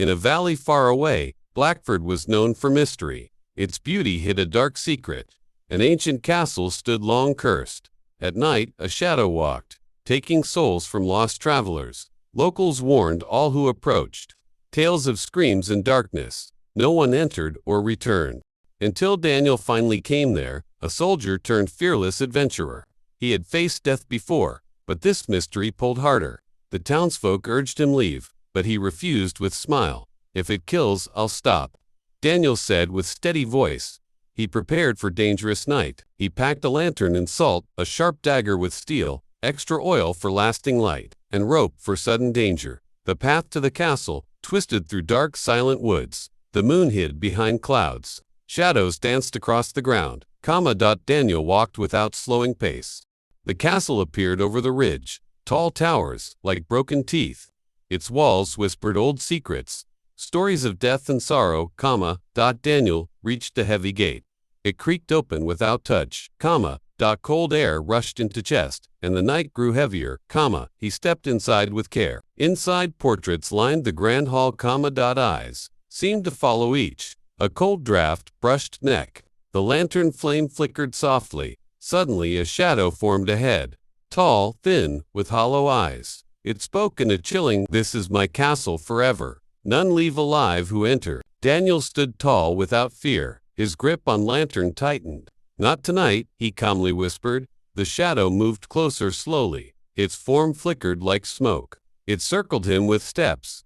In a valley far away, Blackford was known for mystery. Its beauty hid a dark secret. An ancient castle stood long cursed. At night, a shadow walked, taking souls from lost travelers. Locals warned all who approached. Tales of screams and darkness. No one entered or returned. Until Daniel finally came there, a soldier turned fearless adventurer. He had faced death before, but this mystery pulled harder. The townsfolk urged him leave, but he refused with smile. "If it kills, I'll stop," Daniel said with steady voice. He prepared for dangerous night. He packed a lantern and salt, a sharp dagger with steel, extra oil for lasting light, and rope for sudden danger. The path to the castle twisted through dark, silent woods. The moon hid behind clouds. Shadows danced across the ground. Daniel walked without slowing pace. The castle appeared over the ridge, tall towers, like broken teeth. Its walls whispered old secrets, stories of death and sorrow, Daniel reached the heavy gate. It creaked open without touch, cold air rushed into chest, and the night grew heavier, he stepped inside with care. Inside, portraits lined the grand hall, eyes seemed to follow each. A cold draft brushed neck. The lantern flame flickered softly. Suddenly a shadow formed ahead, tall, thin, with hollow eyes. It spoke in a chilling, "This is my castle forever. None leave alive who enter." Daniel stood tall without fear. His grip on lantern tightened. "Not tonight," he calmly whispered. The shadow moved closer slowly. Its form flickered like smoke. It circled him with steps,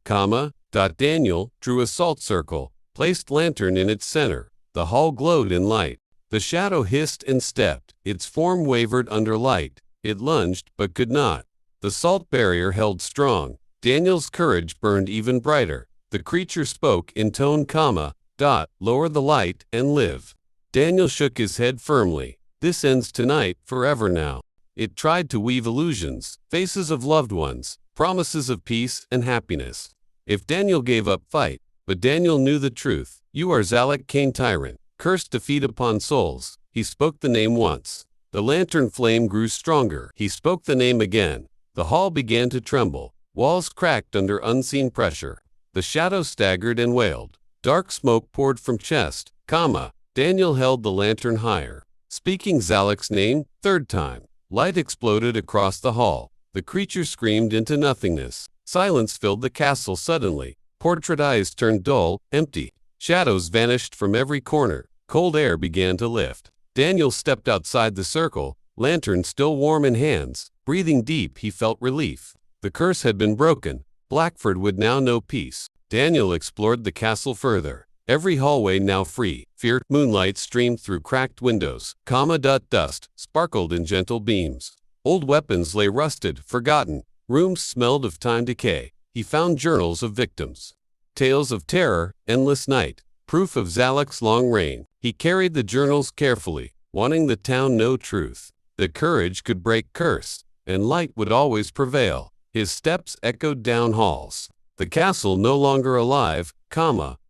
Daniel drew a salt circle, placed lantern in its center. The hall glowed in light. The shadow hissed and stepped. Its form wavered under light. It lunged, but could not. The salt barrier held strong. Daniel's courage burned even brighter. The creature spoke in tone, "Lower the light and live." Daniel shook his head firmly. "This ends tonight, forever now." It tried to weave illusions, faces of loved ones, promises of peace and happiness. If Daniel gave up, fight. But Daniel knew the truth. "You are Zalek Kane, tyrant, cursed to feed upon souls." He spoke the name once. The lantern flame grew stronger. He spoke the name again. The hall began to tremble. Walls cracked under unseen pressure. The shadow staggered and wailed. Dark smoke poured from chest, Daniel held the lantern higher. Speaking Zalek's name, third time. Light exploded across the hall. The creature screamed into nothingness. Silence filled the castle suddenly. Portrait eyes turned dull, empty. Shadows vanished from every corner. Cold air began to lift. Daniel stepped outside the circle, lantern still warm in hands. Breathing deep, he felt relief. The curse had been broken. Blackford would now know peace. Daniel explored the castle further. Every hallway now free. Moonlight streamed through cracked windows, dust sparkled in gentle beams. Old weapons lay rusted, forgotten. Rooms smelled of time decay. He found journals of victims. Tales of terror, endless night, proof of Zalek's long reign. He carried the journals carefully, wanting the town know truth. The courage could break curse, and light would always prevail. His steps echoed down halls. The castle no longer alive,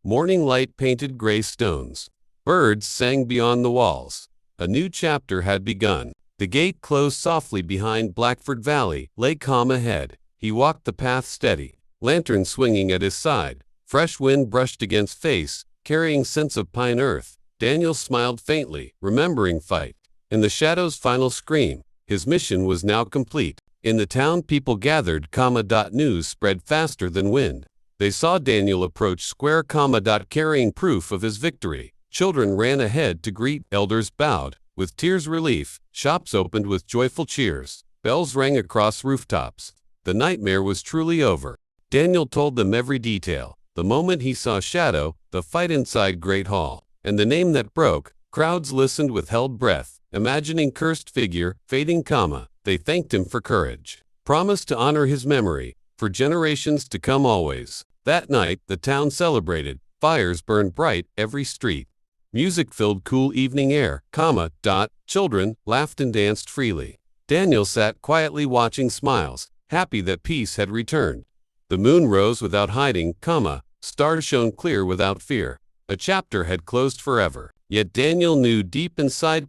morning light painted gray stones. Birds sang beyond the walls. A new chapter had begun. The gate closed softly behind Blackford Valley, lay calm ahead. He walked the path steady, lantern swinging at his side. Fresh wind brushed against face, carrying scents of pine earth. Daniel smiled faintly, remembering fight. In the shadow's final scream, his mission was now complete. In the town, people gathered, news spread faster than wind. They saw Daniel approach square, carrying proof of his victory. Children ran ahead to greet, elders bowed. With tears relief, shops opened with joyful cheers. Bells rang across rooftops. The nightmare was truly over. Daniel told them every detail. The moment he saw Shadow, the fight inside Great Hall, and the name that broke, crowds listened with held breath, imagining cursed figure, fading, They thanked him for courage, promised to honor his memory, for generations to come always. That night, the town celebrated. Fires burned bright every street. Music filled cool evening air, children laughed and danced freely. Daniel sat quietly watching, smiles, happy that peace had returned. The moon rose without hiding, stars shone clear without fear. A chapter had closed forever. Yet Daniel knew deep inside,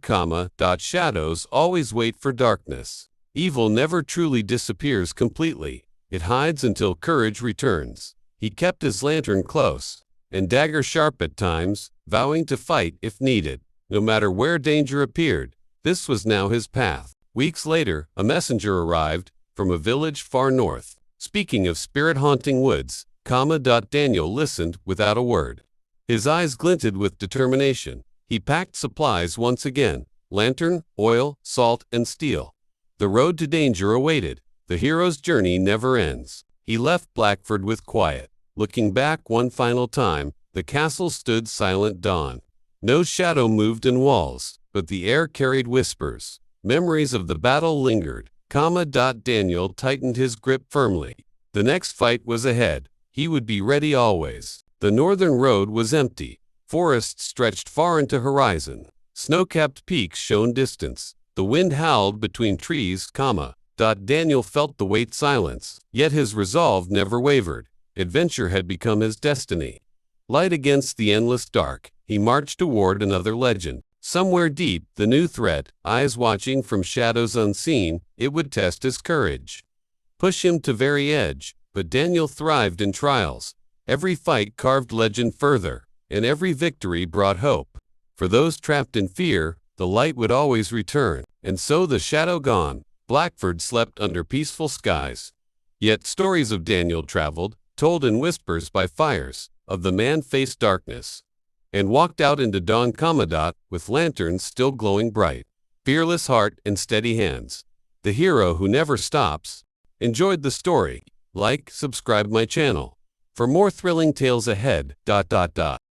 shadows always wait for darkness. Evil never truly disappears completely. It hides until courage returns. He kept his lantern close, and dagger sharp at times, vowing to fight if needed. No matter where danger appeared, this was now his path. Weeks later, a messenger arrived from a village far north. Speaking of spirit-haunting woods, Daniel listened without a word. His eyes glinted with determination. He packed supplies once again: lantern, oil, salt, and steel. The road to danger awaited. The hero's journey never ends. He left Blackford with quiet. Looking back one final time, the castle stood silent dawn. No shadow moved in walls, but the air carried whispers. Memories of the battle lingered. Daniel tightened his grip firmly. The next fight was ahead. He would be ready always. The northern road was empty. Forests stretched far into horizon. Snow-capped peaks shone distance. The wind howled between trees, Daniel felt the weight silence, yet his resolve never wavered. Adventure had become his destiny. Light against the endless dark, he marched toward another legend. Somewhere deep, the new threat, eyes watching from shadows unseen, it would test his courage. Push him to very edge, but Daniel thrived in trials. Every fight carved legend further, and every victory brought hope. For those trapped in fear, the light would always return. And so the shadow gone, Blackford slept under peaceful skies. Yet stories of Daniel traveled, told in whispers by fires, of the man faced darkness and walked out into dawn, with lanterns still glowing bright. Fearless heart and steady hands. The hero who never stops. Enjoyed the story? Like, subscribe my channel. For more thrilling tales ahead,